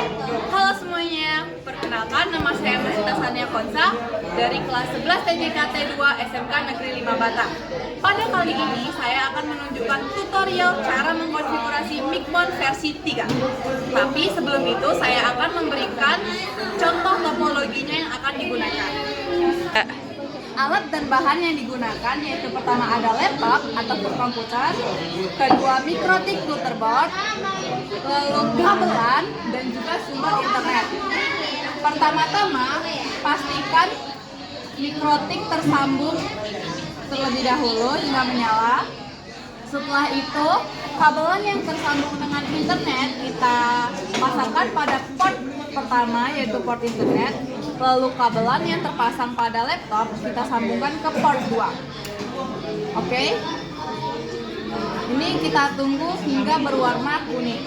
Halo semuanya, perkenalkan nama saya Masita Sania Konsa dari kelas 11 TJKT 2 SMK Negeri 5 Batam. Pada kali ini saya akan menunjukkan tutorial cara mengkonfigurasi Micmon versi 3. Tapi sebelum itu saya akan memberikan contoh topologinya yang akan digunakan. Alat dan bahan yang digunakan yaitu pertama ada laptop ataupun komputer, kedua mikrotik routerboard, lalu gamelan dan juga sumber internet. Pertama-tama pastikan mikrotik tersambung terlebih dahulu hingga menyala. Setelah itu kabelan yang tersambung dengan internet kita pasangkan pada port pertama yaitu port internet. Lalu kabelan yang terpasang pada laptop kita sambungkan ke port 2. Oke? Ini kita tunggu hingga berwarna kuning.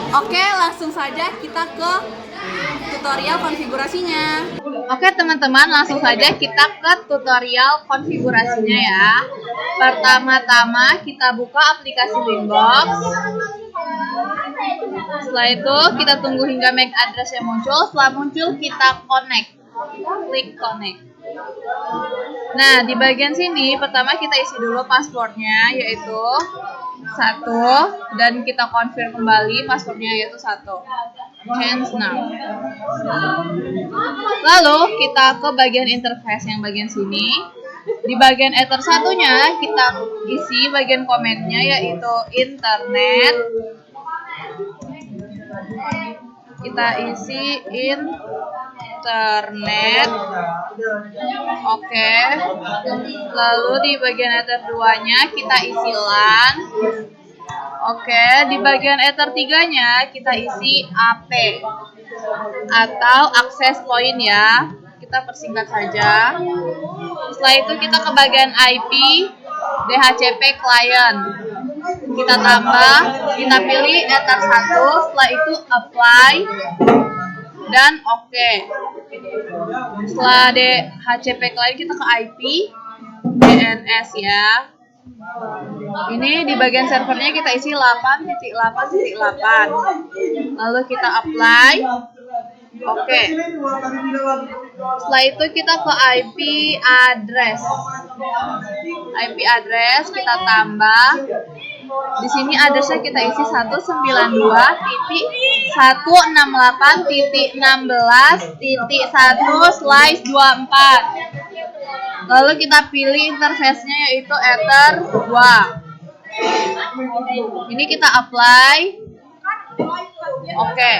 Oke, langsung saja kita ke tutorial konfigurasinya. Oke teman-teman, langsung saja kita ke tutorial konfigurasinya ya. Pertama-tama kita buka aplikasi Winbox. Setelah itu kita tunggu hingga MAC address-nya muncul. Setelah muncul kita connect. Klik connect. Nah, di bagian sini pertama kita isi dulu passwordnya yaitu 1 dan kita confirm kembali passwordnya yaitu 1. Change now. Lalu kita ke bagian interface yang bagian sini. Di bagian Ether satunya kita isi bagian komennya yaitu internet. Kita isi internet. Oke. Lalu di bagian Ether 2-nya kita isi LAN. Oke, di bagian Ether 3-nya kita isi AP atau access point ya. Kita persingkat saja. Setelah itu kita ke bagian IP DHCP client. Kita tambah, kita pilih Ether 1, setelah itu apply dan oke. Setelah DHCP client kita ke IP DNS ya. Ini di bagian servernya kita isi 8.8.8. Lalu kita apply. Oke. Setelah itu kita ke IP address. IP address kita tambah. Di sini addressnya kita isi 192.168.16.1/24. Lalu kita pilih interface-nya yaitu Ether 2. Ini kita apply. Oke.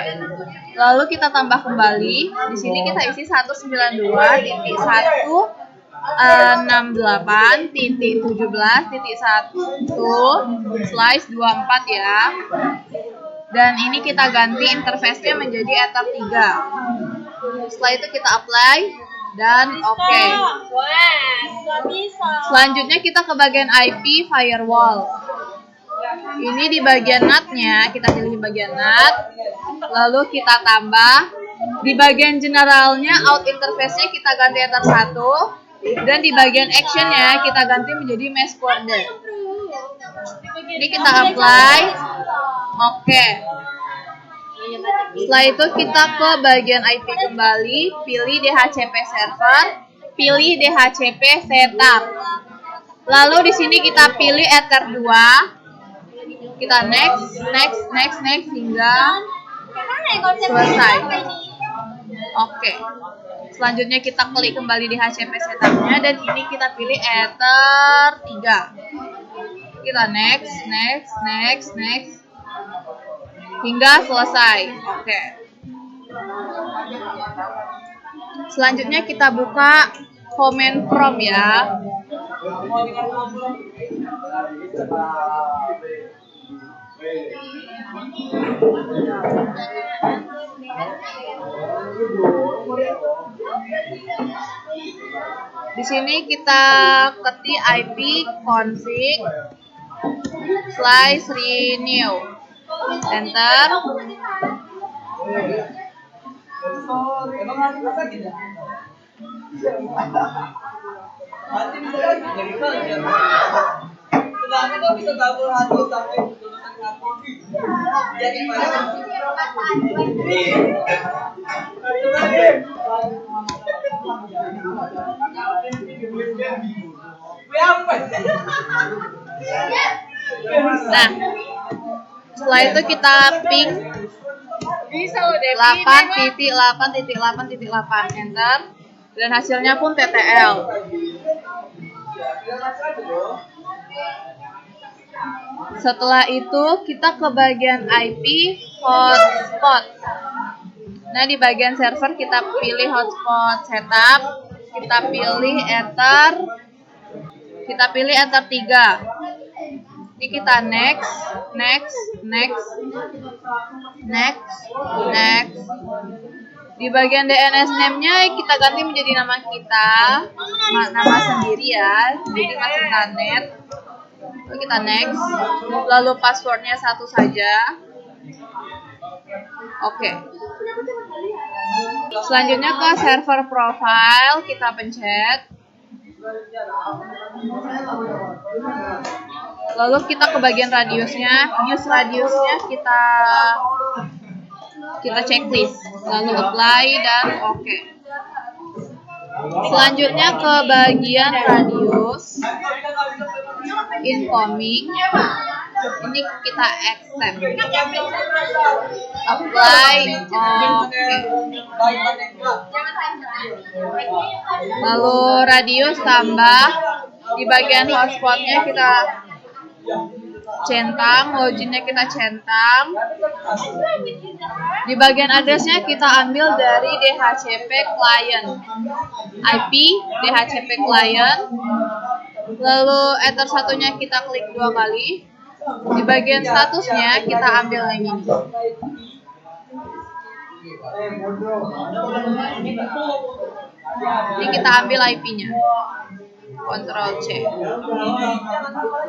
Lalu kita tambah kembali. Di sini kita isi 192.168.17.1/24 ya. Dan ini kita ganti interface-nya menjadi Ether 3. Setelah itu kita apply dan oke. Selanjutnya kita ke bagian IP firewall. Ini di bagian NAT-nya, kita pilih di bagian NAT. Lalu kita tambah. Di bagian generalnya, out interface-nya kita ganti Ether 1. Dan di bagian action-nya kita ganti menjadi mesh border. Ini kita apply. Oke. Setelah itu kita ke bagian IP kembali. Pilih DHCP server. Pilih DHCP setup. Lalu di sini kita pilih Ether 2. Kita next hingga selesai. Oke. Selanjutnya kita klik kembali di HCP setupnya dan ini kita pilih Ether 3. Kita next hingga selesai. Oke. Selanjutnya kita buka command prompt ya. Di sini kita ketik IP config /renew, enter. Nah, setelah itu kita ping 8.8.8.8 enter, dan hasilnya pun TTL. Setelah itu kita ke bagian IP hotspot. Nah, di bagian server kita pilih hotspot setup, kita pilih enter 3. Ini kita next. Di bagian DNS name-nya kita ganti menjadi nama kita, nama sendiri ya, jadi masuk net. Lalu kita next, lalu passwordnya 1 saja. Oke. Selanjutnya ke server profile, kita pencet. Lalu kita ke bagian radiusnya, use radiusnya kita checklist, lalu apply dan oke. Selanjutnya ke bagian radius, incoming, ini kita accept, apply, oke. Lalu radius tambah, di bagian hotspotnya kita centang, loginnya kita centang. Di bagian addressnya kita ambil dari DHCP client, IP DHCP client. Lalu enter satunya kita klik 2 kali. Di bagian statusnya kita ambil yang ini. Ini kita ambil IP-nya. Ctrl C.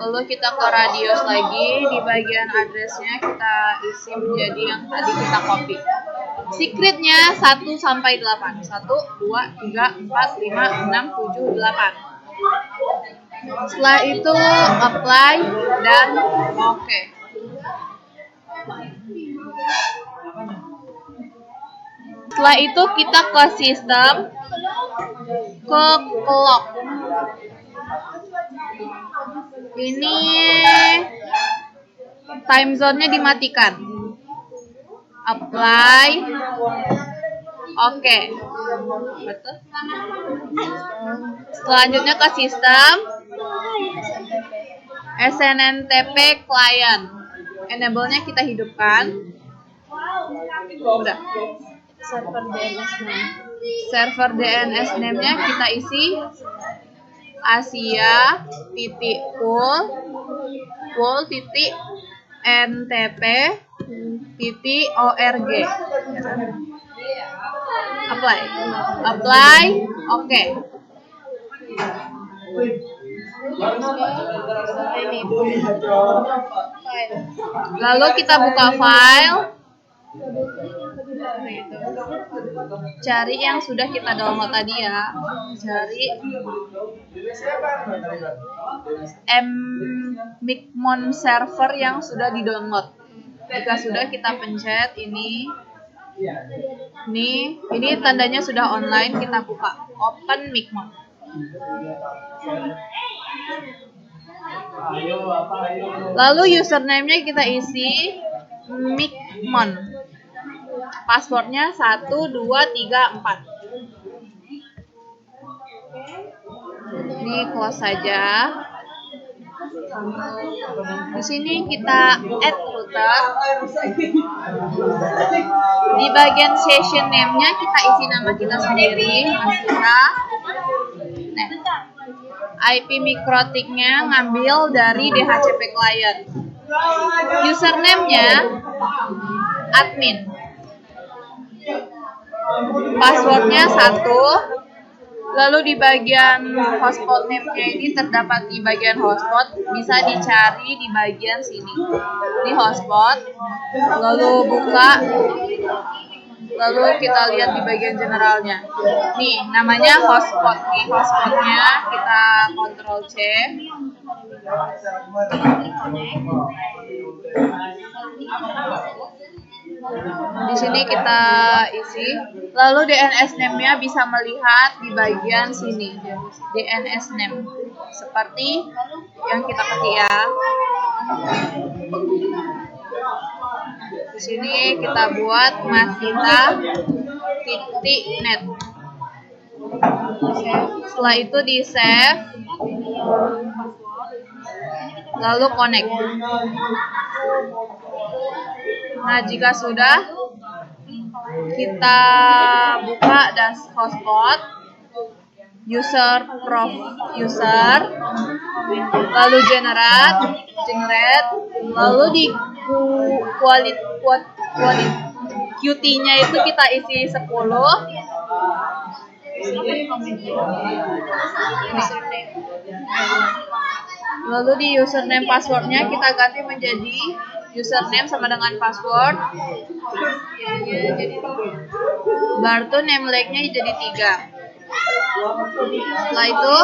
Lalu kita ke radius lagi, di bagian addressnya kita isi menjadi yang tadi kita copy. Secretnya 1 sampai 8. 1, 2, 3, 4, 5, 6, 7, 8. Setelah itu apply dan oke. Setelah itu kita ke sistem, ke clock. Ini time zone-nya dimatikan. Apply. Oke. Betul. Selanjutnya ke sistem, SNMTP client. Enable-nya kita hidupkan. Udah. Server DNS name-nya kita isi Asia .pool.ntp.org. Apply, oke. Lalu kita buka file, cari yang sudah kita download tadi ya, cari Micmon server yang sudah di-download. Jika sudah, kita pencet ini tandanya sudah online, kita buka open Micmon. Lalu username-nya kita isi Micmon. Passwordnya 1, 2, 3, 4. Ini close saja. Di sini kita add router. Di bagian session name-nya kita isi nama kita sendiri, Masita. IP mikrotik-nya ngambil dari DHCP client. Username-nya admin. Passwordnya 1. Lalu di bagian hotspot name-nya ini terdapat di bagian hotspot, bisa dicari di bagian sini. Ini hotspot. Lalu buka. Lalu kita lihat di bagian generalnya. Nih, namanya hotspot. Nih, hotspotnya kita Ctrl C. Di sini kita isi. Lalu DNS name-nya bisa melihat di bagian sini. DNS name. Seperti yang kita ketik ya. Di sini kita buat masita.net. Setelah itu di save. Lalu connect. Nah, jika sudah, kita buka hotspot, lalu generate, lalu di QT-nya itu kita isi 10. Lalu di username passwordnya kita ganti menjadi username sama dengan password. Baru name like-nya jadi 3. Setelah itu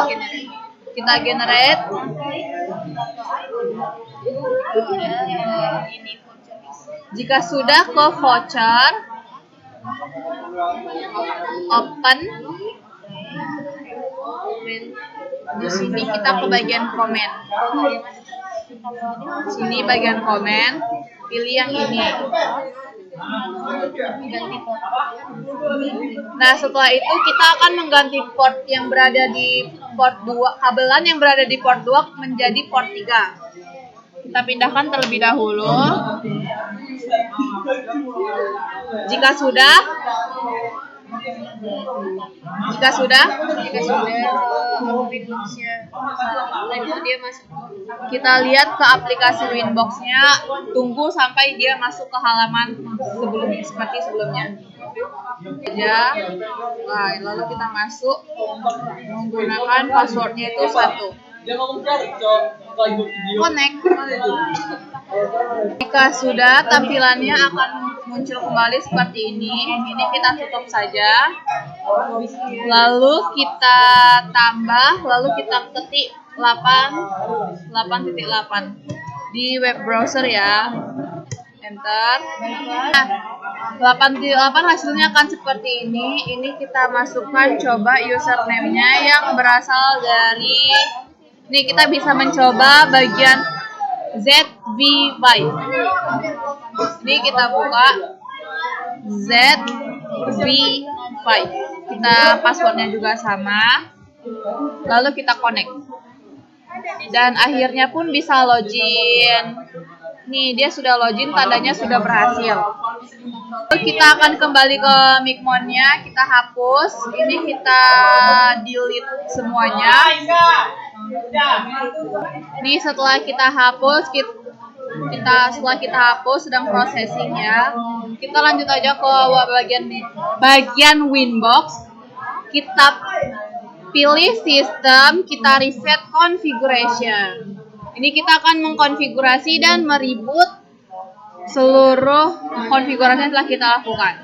kita generate. Jika sudah ke voucher, open. Di sini kita ke bagian komen. Sini bagian komen, pilih yang ini. Nah, setelah itu kita akan mengganti port yang berada di port 2, kabelan yang berada di port 2 menjadi port 3. Kita pindahkan terlebih dahulu. Jika sudah kita lihat ke aplikasi Winbox-nya, tunggu sampai dia masuk ke halaman seperti sebelumnya. Nah, lalu kita masuk menggunakan passwordnya itu 1. Connect. Jika sudah, tampilannya akan muncul kembali seperti ini. Ini kita tutup saja. Lalu kita tambah, lalu kita ketik 8.8 di web browser ya. Enter. Nah, 8.8 hasilnya akan seperti ini. Ini kita masukkan coba username-nya yang berasal dari. Ini kita bisa mencoba bagian ZVY. Ini kita buka ZVY. Kita passwordnya juga sama. Lalu kita connect. Dan akhirnya pun bisa login. Nih, dia sudah login, tandanya sudah berhasil. Kita akan kembali ke Micmon-nya, kita hapus. Ini kita delete semuanya. Nih, setelah kita hapus, sedang processing ya. Kita lanjut aja ke bagian Winbox. Kita pilih sistem, kita reset configuration. Ini kita akan mengkonfigurasi dan mereboot seluruh konfigurasi yang telah kita lakukan.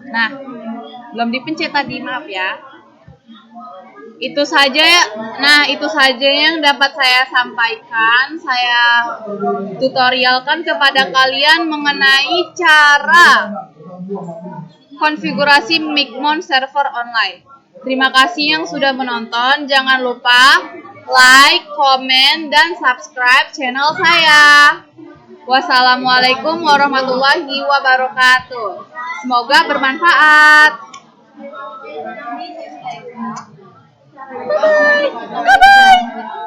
Nah, belum dipencet tadi, maaf ya. Itu saja yang dapat saya sampaikan. Saya tutorialkan kepada kalian mengenai cara konfigurasi Micmon server online. Terima kasih yang sudah menonton. Jangan lupa like, komen, dan subscribe channel saya. Wassalamualaikum warahmatullahi wabarakatuh. Semoga bermanfaat. Bye-bye.